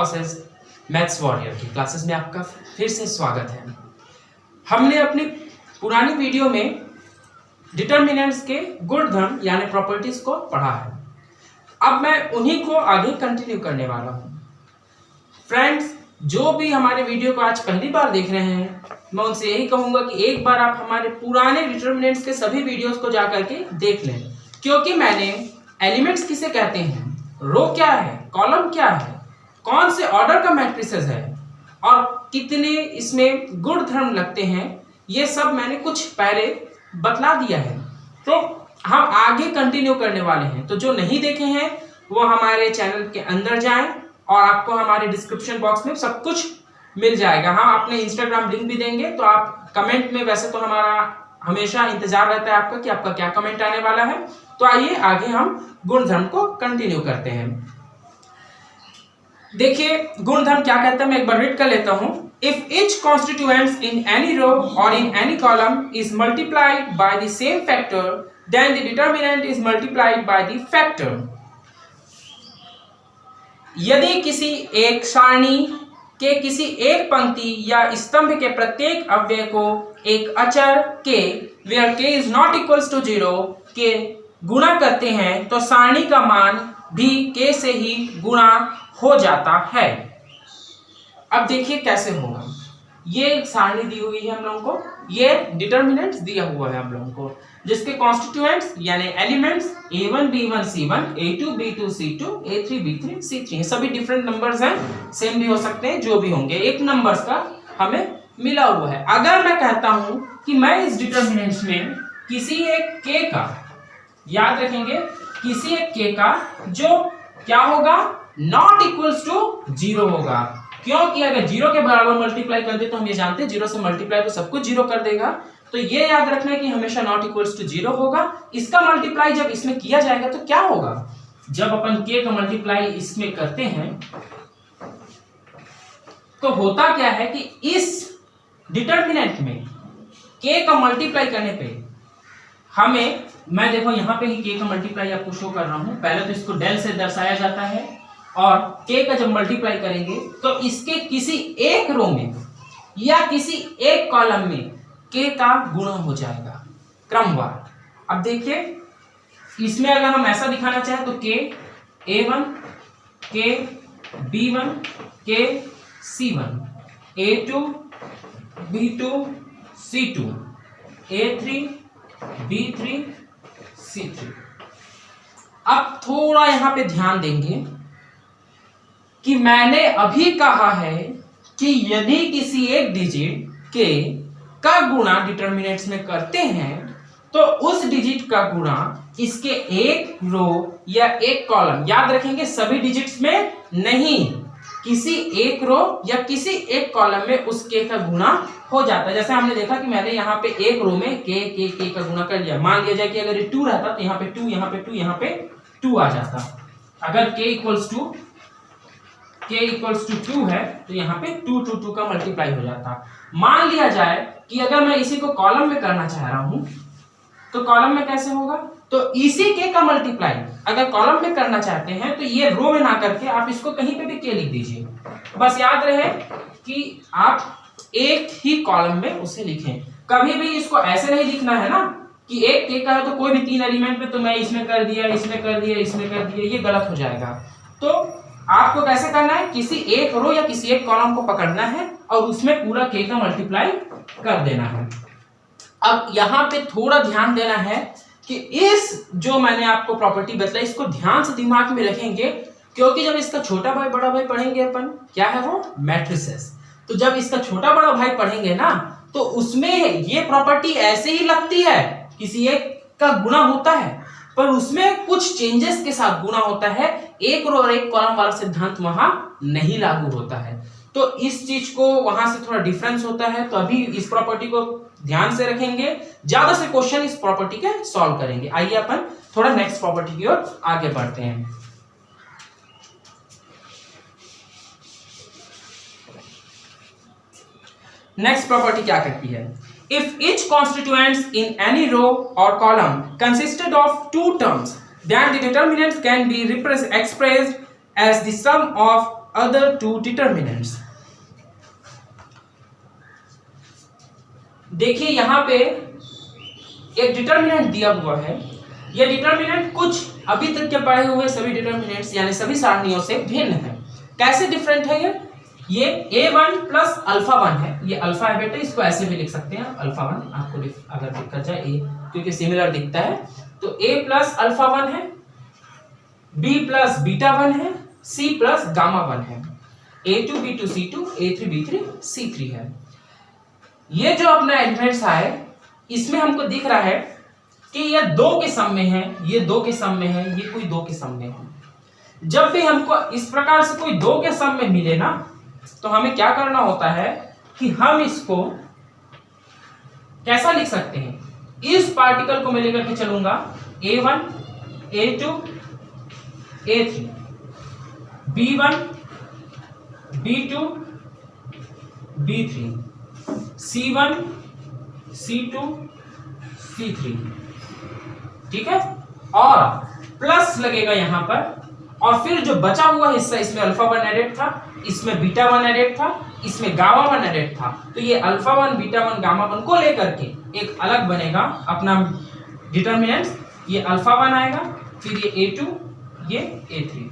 Process maths warrior की classes में आपका फिर से स्वागत है। हमने अपनी पुरानी वीडियो में डिटर्मिनेंट्स के गुणधर्म यानी प्रॉपर्टीज को पढ़ा है। अब मैं उन्हीं को आगे कंटिन्यू करने वाला हूँ। फ्रेंड्स, जो भी हमारे वीडियो को आज पहली बार देख रहे हैं, मैं उनसे यही कहूँगा कि एक बार आप हमारे पुराने डिटर्मिनेंट्स के सभी वीडियोस को जा करके देख लें, क्योंकि मैंने एलिमेंट्स किसे कहते हैं, रो क्या है, कॉलम क्या है, कौन से ऑर्डर का मैट्रिसेस है और कितने इसमें गुणधर्म लगते हैं, ये सब मैंने कुछ पहले बतला दिया है। तो हम आगे कंटिन्यू करने वाले हैं। तो जो नहीं देखे हैं वो हमारे चैनल के अंदर जाएं और आपको हमारे डिस्क्रिप्शन बॉक्स में सब कुछ मिल जाएगा। हम अपने इंस्टाग्राम लिंक भी देंगे, तो आप कमेंट में, वैसे तो हमारा हमेशा इंतजार रहता है आपका कि आपका क्या कमेंट आने वाला है। तो आइए आगे हम गुणधर्म को कंटिन्यू करते हैं। देखिए गुणधर्म क्या कहता है, मैं एक बार रीड कर लेता हूं। If each constituents in any row or in any column is multiplied by the same factor, then the determinant is multiplied by the factor. यदि किसी एक सारणी के किसी एक पंक्ति या स्तंभ के प्रत्येक अवयव को एक अचर के where k is not equals to 0 के गुणा करते हैं तो सारणी का मान भी k से ही गुणा हो जाता है। अब देखिए कैसे होगा। ये एक सारणी दी हुई है हम लोगों को, ये डिटर्मिनेंट्स दिया हुआ है हम लोगों को, जिसके कॉन्स्टिट्यूएंट्स यानी elements a1 b1 c1 a2 b2 c2 a3 b3 c3 ये सभी डिफरेंट नंबर्स हैं, सेम भी हो सकते हैं, जो भी होंगे एक नंबर्स का हमें मिला हुआ है। अगर मैं कहता हूं कि मैं इस डिटर्मिनेंट्स में किसी एक k का, याद रखेंगे, किसी एक k का जो क्या होगा, नॉट इक्वल्स टू 0 होगा, क्योंकि अगर 0 के बराबर मल्टीप्लाई कर दे तो हम ये जानते हैं 0 से मल्टीप्लाई तो सब कुछ 0 कर देगा। तो ये याद रखना है कि हमेशा नॉट इक्वल्स टू 0 होगा। इसका मल्टीप्लाई जब इसमें किया जाएगा तो क्या होगा, जब अपन k का मल्टीप्लाई इसमें करते हैं तो होता क्या है कि इस डिटर्मिनेंट में k का मल्टीप्लाई करने पे हमें, मैं देखो यहाँ पे ही k का मल्टीप्लाई आपको शो कर रहा हूं। पहले तो इसको डेल से दर्शाया जाता है और k का जब मल्टीप्लाई करेंगे तो इसके किसी एक रो में या किसी एक कॉलम में k का गुणा हो जाएगा क्रमवार। अब देखिए इसमें अगर हम ऐसा दिखाना चाहें तो k a1 k b1 k c1 a2 b2 c2 a3 b3 c3। अब थोड़ा यहां पे ध्यान देंगे कि मैंने अभी कहा है कि यदि किसी एक डिजिट के का गुणा डिटर्मिनेंट्स में करते हैं तो उस डिजिट का गुणा इसके एक रो या एक कॉलम, याद रखेंगे सभी डिजिट्स में नहीं, किसी एक रो या किसी एक कॉलम में उस के का गुणा हो जाता है। जैसे हमने देखा कि मैंने यहाँ पे एक रो में के का गुणा कर लिया। मान लिया जाए कि अगर ये 2 रहता तो यहाँ पे 2, यहाँ पे 2, यहाँ पे 2 आ जाता। अगर k इक्वल्स टू 2 है तो यहाँ पे 2 का मल्टीप्लाई हो जाता। मान लिया जाए कि अगर मैं इसी को कॉलम में करना चाह रहा हूं तो कॉलम में कैसे होगा, तो इसी के का मल्टीप्लाई अगर कॉलम में करना चाहते हैं तो ये रो में ना करके आप इसको कहीं पे भी k लिख दीजिए। बस याद रहे कि आप एक ही कॉलम में उसे लिखें, कभी भी इसको ऐसे नहीं लिखना है ना कि एक k का है तो कोई भी 3 एलिमेंट में तो मैं इसमें कर दिया, इसमें कर दिया, इसमें कर दिया, ये गलत हो जाएगा। तो आपको कैसे करना है, किसी एक रो या किसी एक कॉलम को पकड़ना है और उसमें पूरा k का मल्टीप्लाई कर देना है। अब यहाँ पे थोड़ा ध्यान देना है कि इस जो मैंने आपको प्रॉपर्टी बताई इसको ध्यान से दिमाग में रखेंगे, क्योंकि जब इसका छोटा भाई बड़ा भाई पढ़ेंगे अपन, क्या है वो, मैट्रिसेस। तो जब इसका छोटा बड़ा भाई पढ़ेंगे ना तो उसमें ये प्रॉपर्टी ऐसे ही लगती है, किसी एक का गुणा होता है पर उसमें कुछ चेंजेस के साथ गुणा होता है, एक रो और एक कॉलम वाला सिद्धांत वहां नहीं लागू होता है। तो इस चीज को वहां से थोड़ा डिफरेंस होता है। तो अभी इस प्रॉपर्टी को ध्यान से रखेंगे, ज्यादा से क्वेश्चन इस प्रॉपर्टी के सॉल्व करेंगे। आइए अपन थोड़ा नेक्स्ट प्रॉपर्टी की ओर आगे बढ़ते हैं। नेक्स्ट प्रॉपर्टी क्या कहती है, if each constituents in any row or column consisted of 2 terms, then the determinants can be expressed as the sum of other two determinants. देखिए यहां पे एक डिटर्मिनेंट दिया हुआ है, यह डिटर्मिनेंट कुछ अभी तक के पढ़े हुए सभी डिटर्मिनेंट्स यानी सभी सारणियों से भिन्न है। कैसे डिफरेंट है ये a1 प्लस अल्फा 1 है, ये अल्फा है बेटा, इसको ऐसे भी लिख सकते हैं अल्फा 1, आपको अगर दिक्कत जाए a क्योंकि सिमिलर दिखता है तो a प्लस अल्फा 1 है, b प्लस बीटा 1 है, c प्लस गामा 1 है, a2 b2 c2 a3 b3 c3 है। ये जो अपना एलिमेंट्स आए इसमें हमको दिख रहा है कि ये 2 के सम में है, ये 2 के सम में है, ये कोई 2 के सम में है। जब भी हमको इस प्रकार से कोई 2 के सम में मिले ना तो हमें क्या करना होता है कि हम इसको कैसा लिख सकते हैं, इस पार्टिकल को मैं लेकर के चलूंगा a1 a2 a3 b1 b2 b3 c1 c2 c3, ठीक है, और प्लस लगेगा यहां पर, और फिर जो बचा हुआ हिस्सा इसमें अल्फा 1 एडेड था, इसमें बीटा 1 एडेड था, इसमें गामा 1 एडेड था, तो ये अल्फा 1 बीटा 1 गामा 1 को लेकर के एक अलग बनेगा अपना डिटर्मिनेंट्स। ये अल्फा 1 आएगा, फिर ये a2 ये a3,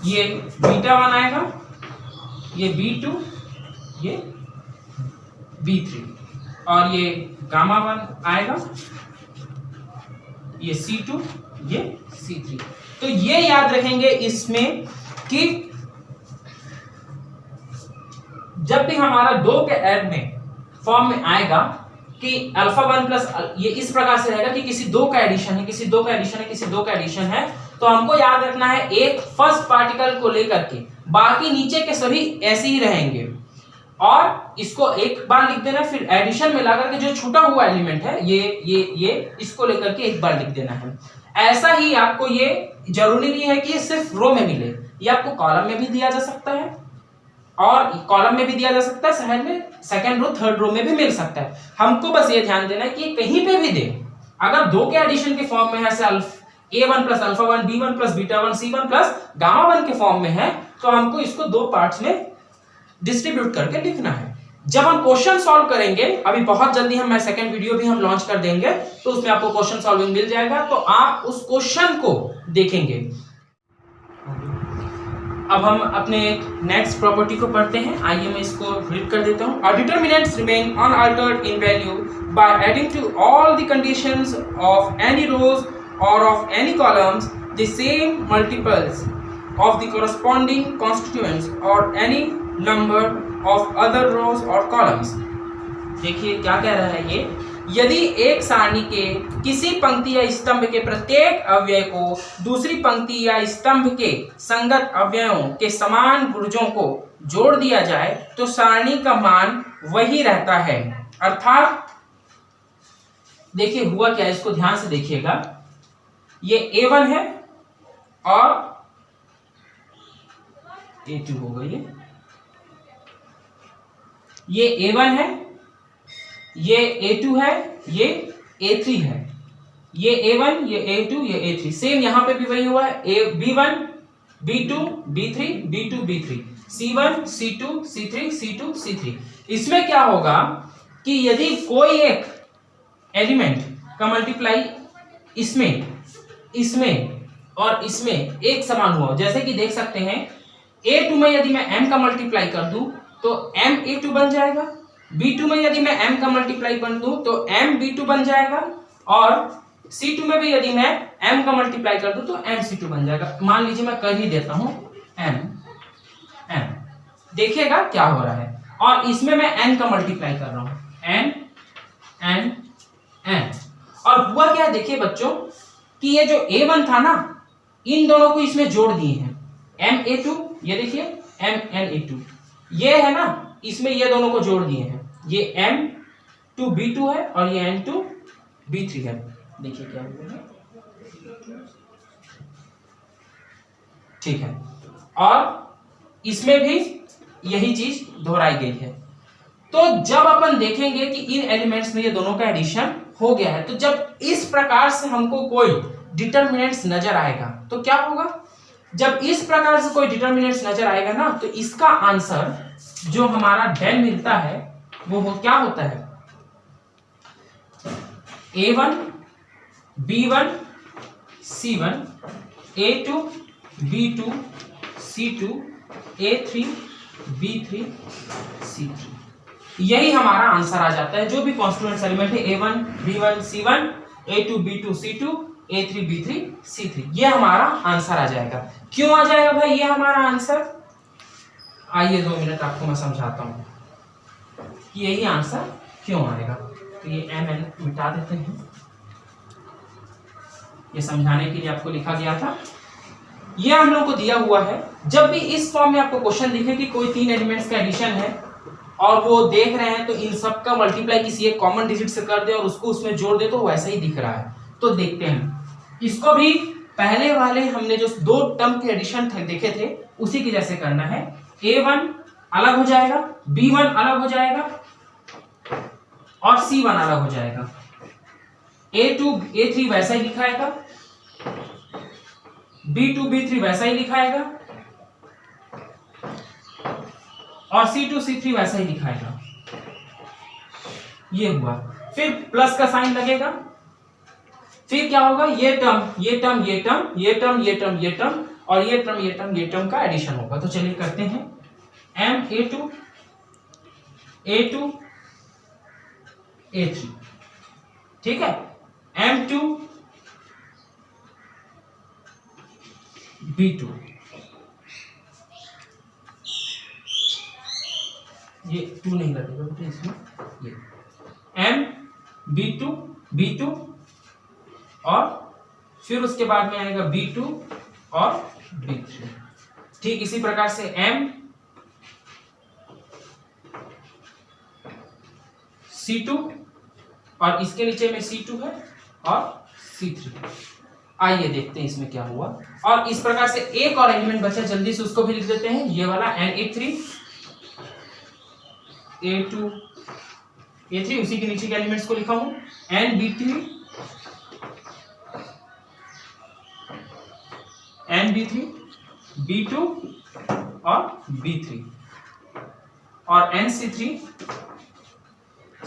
ये बीटा 1 आएगा, ये b2 ये b3, और ये गामा 1 आएगा, ये c2 ये c3। तो ये याद रखेंगे इसमें कि जब भी हमारा 2 के ऐड में फॉर्म में आएगा कि अल्फा 1 प्लस, ये इस प्रकार से रहेगा कि किसी 2 का एडिशन है, किसी 2 का एडिशन है, किसी 2 का एडिशन है, तो हमको याद रखना है एक फर्स्ट पार्टिकल को लेकर के, बाकी नीचे के सभी ऐसे ही रहेंगे, और इसको एक बार लिख देना, फिर एडिशन में लाकर के जो छूटा हुआ एलिमेंट है ये इसको लेकर के एक बार लिख देना है। ऐसा ही आपको ये जरूरी नहीं है कि ये सिर्फ रो में मिले, ये आपको कॉलम में भी दिया जा सकता है, और कॉलम में भी दिया जा सकता है, साइड में सेकंड रो थर्ड रो में भी मिल सकता है। हमको बस ये ध्यान देना है कि कहीं पे भी दे, अगर 2 के एडिशन के फॉर्म में है, जैसे a1 plus alpha 1 b1 plus beta 1 c1 plus gamma 1 के फॉर्म में है, तो हमको इसको 2 पार्ट्स में डिस्ट्रीब्यूट करके लिखना है। जब हम क्वेश्चन सॉल्व करेंगे, अभी बहुत जल्दी मैं सेकंड वीडियो भी हम लॉन्च कर देंगे, तो उसमें आपको क्वेश्चन सॉल्विंग मिल जाएगा, तो आप उस क्वेश्चन को देखेंगे। अब हम अपने नेक्स्ट प्रॉपर्टी को पढ़ते हैं, आइए मैं इसको रीड कर देता हूं। Our determinants remain unaltered in value by adding to all the conditions of any rows or of any columns the same multiples of the corresponding constituents or any number of other rows or columns। देखिए क्या कह रहा है ये, यदि एक सारणी के किसी पंक्ति या स्तंभ के प्रत्येक अवयव को दूसरी पंक्ति या स्तंभ के संगत अवयवों के समान गुणजों को जोड़ दिया जाए तो सारणी का मान वही रहता है। अर्थात देखिए हुआ क्या, इसको ध्यान से देखिएगा, ये a1 है और a2 होगा, ये a1 है, ये a2 है, ये a3 है, ये a1 ये a2 ये a3, सेम यहां पे भी वही हुआ है, b1 b2 b3 b2 b3 c1 c2 c3 c2 c3। इसमें क्या होगा कि यदि कोई एक एलिमेंट का मल्टीप्लाई इसमें और इसमें एक समान हुआ, जैसे कि देख सकते हैं a2 में यदि मैं m का मल्टीप्लाई कर दूं तो m a2 बन जाएगा, b2 में यदि मैं m का मल्टीप्लाई कर दूं तो m b2 बन जाएगा, और c2 में भी यदि मैं m का मल्टीप्लाई कर दूं तो m c2 बन जाएगा। मान लीजिए मैं कर ही देता हूं m, देखिएगा क्या हो रहा है, और इसमें मैं n का मल्टीप्लाई कर रहा हूं n, और हुआ क्या देखिए बच्चों कि ये जो a1 था ना, इन दोनों को इसमें जोड़ दिए हैं, m a2, ये देखिए m n a2, ये है ना, इसमें ये दोनों को जोड़ दिए हैं, ये m2 b2 है और ये n2 b3 है। देखिए क्या है, ठीक है, और इसमें भी यही चीज दोहराई गई है। तो जब अपन देखेंगे कि इन एलिमेंट्स में ये दोनों का एडिशन हो गया है, तो जब इस प्रकार से हमको कोई डिटर्मिनेंट्स नजर आएगा तो क्या होगा, जब इस प्रकार से कोई डिटर्मिनेंट्स नजर आएगा ना, तो इसका आंसर जो हमारा डेल मिलता है वो क्या होता है, A1 B1 C1 A2 B2 C2 A3 B3 C3। यही हमारा आंसर आ जाता है। जो भी कॉन्स्टिट्यूएंट्स एलिमेंट है A1 B1 C1 A2 B2 C2 A3 B3 C3, ये हमारा आंसर आ जाएगा। क्यों आ जाएगा भाई ये हमारा आंसर? आइए 2 मिनट आपको मैं समझाता हूं कि यही आंसर क्यों आएगा। तो ये MN मिटा देते हैं, ये समझाने के लिए आपको लिखा गया था। ये हम लोग को दिया हुआ है, जब भी इस फॉर्म में आपको क्वेश्चन दिखे कि कोई 3 एलिमेंट्स का एडिशन है और वो देख रहे हैं, तो इन सब का मल्टीप्लाई किसी एक कॉमन डिजिट से कर दे और उसको उसमें जोड़ दे, तो वैसा ही दिख रहा है। तो देखते हैं इसको भी, पहले वाले हमने जो 2 टर्म के एडिशन देखे थे उसी की जैसे करना है। A1 अलग हो जाएगा, B1 अलग हो जाएगा और C1 अलग हो जाएगा। A2 A3 वैसा ही लिखाएगा, B2 B3 वैसा ही लिखाएगा और C2 C3 वैसा ही दिखाएगा। ये हुआ, फिर प्लस का साइन लगेगा, फिर क्या होगा, ये टर्म ये टर्म ये टर्म ये टर्म ये टर्म ये टर्म और ये टर्म ये टर्म ये टर्म का एडिशन होगा। तो चलिए करते हैं, M A2 A2 A3, ठीक है, M2 B2, ये 2 नहीं लगेगा बेटा इसमें, ये M B2 B2 और फिर उसके बाद में आएगा B2 और B3। ठीक इसी प्रकार से M C2 और इसके नीचे में C2 है और C3। आइए देखते हैं इसमें क्या हुआ। और इस प्रकार से एक और एलिमेंट बचा, जल्दी से उसको भी लिख देते हैं, ये वाला Na3 A2 A3, उसी के नीचे के एलिमेंट्स को लिखा हूं, NB3 NB3 B2 और B3 और NC3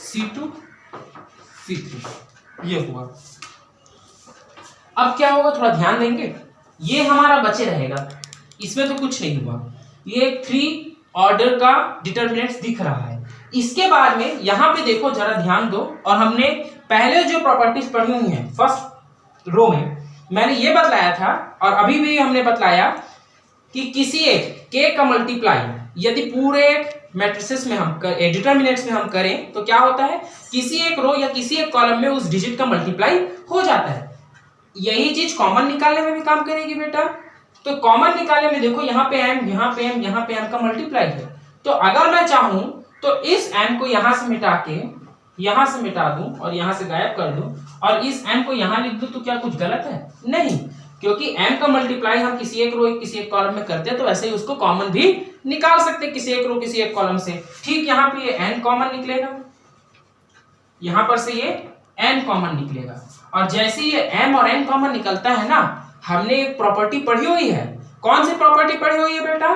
C2 C3। ये हुआ। अब क्या होगा, थोड़ा ध्यान देंगे, ये हमारा बचे रहेगा, इसमें तो कुछ नहीं हुआ। ये 3 ऑर्डर का डिटर्मिनेंट्स दिख रहा है। इसके बाद में यहां पे देखो, जरा ध्यान दो, और हमने पहले जो प्रॉपर्टीज पढ़ी हुई हैं फर्स्ट रो में मैंने ये बतलाया था और अभी भी हमने बतलाया कि किसी एक के का मल्टीप्लाई यदि पूरे मैट्रिसेस में हम डिटर्मिनेंट्स में हम करें तो क्या होता है, किसी एक रो या किसी एक कॉलम में उस डिजिट का मल्टीप्लाई हो जाता है। यही चीज कॉमन निकालने में भी काम करेगी बेटा। तो कॉमन निकालने में देखो, यहाँ पे m यहाँ पे m यहाँ पे m का मल्टीप्लाई है। तो अगर मैं चाहूं तो इस m को यहां से मिटा के यहां से मिटा दूं और यहां से गायब कर दूं और इस m को यहां लिख दूं, तो क्या कुछ गलत है? नहीं, क्योंकि m का मल्टीप्लाई हम किसी एक रो किसी एक कॉलम में करते हैं, तो वैसे ही उसको कॉमन भी निकाल सकते हैं किसी एक रो किसी एक कॉलम से। ठीक, यहाँ पे ये n कॉमन निकलेगा, यहां पर से ये n कॉमन निकलेगा। और जैसे ये m और n कॉमन निकलता है ना, हमने एक प्रॉपर्टी पढ़ी हुई है। कौन सी प्रॉपर्टी पढ़ी हुई है बेटा?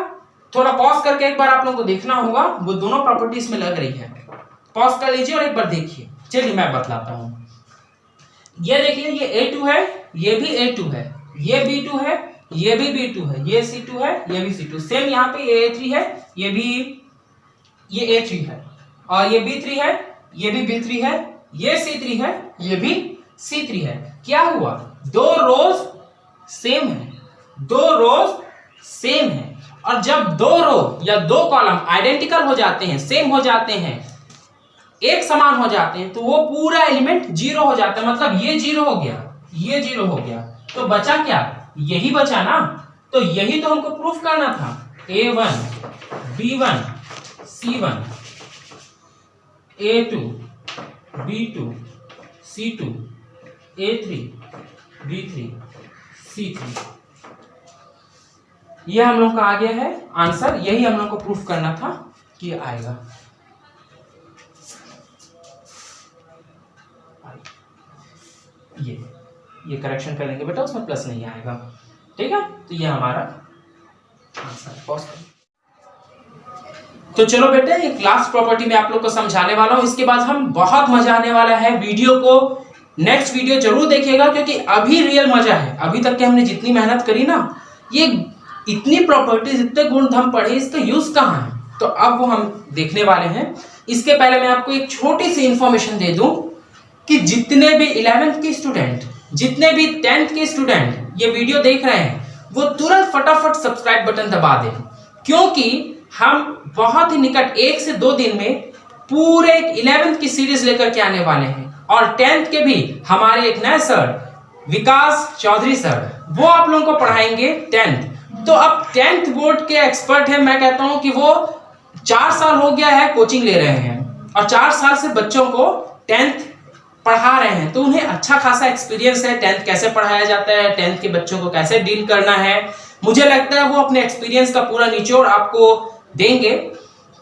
थोड़ा पॉज करके एक बार आप लोगों को देखना होगा, वो दोनों प्रॉपर्टी इसमें लग रही है। पॉज कर लीजिए और एक बार देखिए। चलिए मैं बतलाता हूं। ये देखिए, ये A2 है, ये भी A2 है, ये B2 है, ये भी B2 है, ये C2 है, ये भी C2। सेम यहाँ पे ये A3 है, ये भी ये A3 है, और ये B3 है, ये भी B3 है, ये C3 है, ये भी C3 है। क्या हुआ? 2 रोज सेम है, 2 रोज सेम है। और जब 2 रो या 2 कॉलम आइडेंटिकल हो जाते हैं, सेम हो जाते हैं, एक समान हो जाते हैं, तो वो पूरा एलिमेंट 0 हो जाता है। मतलब ये 0 हो गया, ये 0 हो गया, तो बचा क्या? यही बचा ना। तो यही तो हमको प्रूफ करना था। A1 B1 C1 A2 B2 C2 A3 B3 C3। ये हम लोग का आ गया है आंसर। यही हम लोग को प्रूफ करना था कि आएगा। ये करेक्शन कर लेंगे बेटा, उसमें प्लस नहीं आएगा। ठीक है, तो ये हमारा आंसर। पॉज करो। तो चलो बेटे, ये क्लास प्रॉपर्टी में आप लोग को समझाने वाला हूं। इसके बाद हम बहुत मजा आने वाला है। वीडियो को नेक्स्ट वीडियो जरूर देखिएगा, क्योंकि अभी रियल मजा है। अभी तक के हमने जितनी मेहनत करी ना, ये इतनी प्रॉपर्टीज, इतने गुणधर्म पढ़े, इसका यूज कहाँ है, तो अब वो हम देखने वाले हैं। इसके पहले मैं आपको एक छोटी सी इंफॉर्मेशन दे दूं कि जितने भी 11th के स्टूडेंट, जितने भी 10th के स्टूडेंट ये वीडियो देख रहे हैं, वो तुरंत फटाफट सब्सक्राइब बटन दबा दें, क्योंकि हम बहुत ही निकट 1 से 2 दिन में पूरे 11th की सीरीज लेकर के आने वाले हैं। और 10th के भी हमारे एक नए सर, विकास चौधरी सर, वो आप लोगों को पढ़ाएंगे 10th। तो अब 10th बोर्ड के एक्सपर्ट हैं। मैं कहता हूं कि वो 4 साल हो गया है कोचिंग ले रहे हैं, और 4 साल से बच्चों को 10th पढ़ा रहे हैं, तो उन्हें अच्छा खासा एक्सपीरियंस है 10th कैसे पढ़ाया जाता है, 10th के बच्चों को कैसे डील करना है। मुझे लगता है वो अपने एक्सपीरियंस का पूरा निचोड़ आपको देंगे।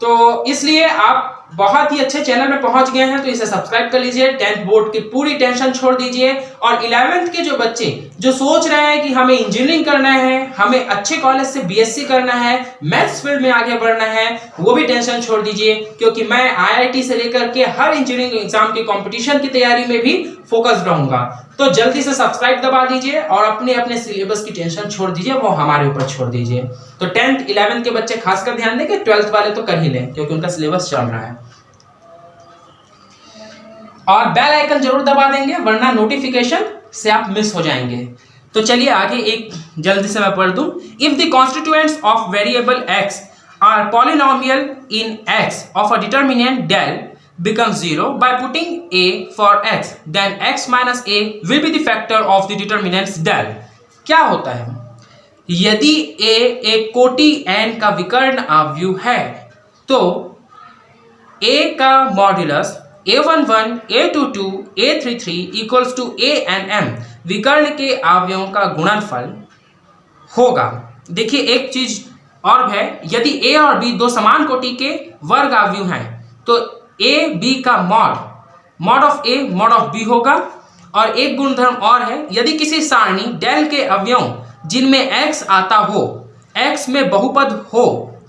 तो इसलिए आप बहुत ही अच्छे चैनल में पहुंच गए हैं, तो इसे सब्सक्राइब कर लीजिए। 10th बोर्ड की पूरी टेंशन छोड़ दीजिए। और 11th के जो बच्चे जो सोच रहे हैं कि हमें इंजीनियरिंग करना है, हमें अच्छे कॉलेज से बीएससी करना है, मैथ्स फील्ड में आगे बढ़ना है, वो भी टेंशन छोड़ दीजिए, क्योंकि मैं आईआईटी से लेकर के हर इंजीनियरिंग एग्जाम की कंपटीशन की तैयारी में भी फोकस रहूंगा। तो जल्दी से सब्सक्राइब दबा दीजिए और अपने अपने सिलेबस की टेंशन छोड़ दीजिए, वो हमारे ऊपर छोड़ दीजिए। तो 10th 11th के बच्चे खासकर ध्यान दें कि 12th वाले तो कर ही लें, क्योंकि उनका सिलेबस चल रहा है। और बेल आइकन जरूर दबा देंगे, वरना नोटिफिकेशन से आप मिस हो जाएंगे। तो चलिए आगे एक जल्दी से मैं पढ़ दूं। If the constituents of variable x are polynomial in x of a determinant del becomes 0 by putting a for x, then x minus a will be the factor of the determinants del। क्या होता है? यदि a एक कोटि n का विकर्ण अवयव है, तो a का modulus a11, a22, a33 equals to a(n)m विकर्ण के अवयवों का गुणनफल होगा। देखिए एक चीज और है, यदि a और b दो समान कोटि के वर्ग अवयव हैं, तो a b का mod of a mod of b होगा। और एक गुणधर्म और है, यदि किसी सारणी डेल के अवयव जिनमें x आता हो, x में बहुपद हो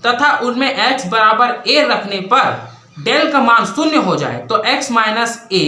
तथा उनमें x बराबर a रखने पर डेल का मान 0 हो जाए, तो x माइनस a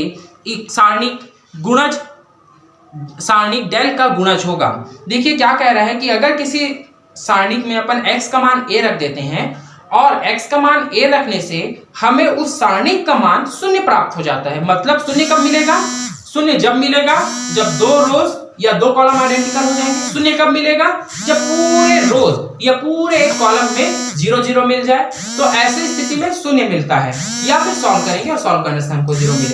सारणिक डेल का गुणज होगा। देखिए क्या कह रहा है कि अगर किसी सारणिक में अपन x का मान a रख देते हैं, और x का मान a रखने से हमें उस सारणिक का मान 0 प्राप्त हो जाता है। मतलब 0 कब मिलेगा? 0 जब मिलेगा जब 2 रोज या 2 कॉलम आइडेंटिकल हो जाएंगे। 0 कब मिलेगा? जब पूरे रोज या पूरे कॉलम में 0 0 मिल जाए। तो ऐसी स्थिति में 0 मिलता है, या फिर सॉल्व करेंगे और सॉल्व करने से हमको 0 मिलेगा।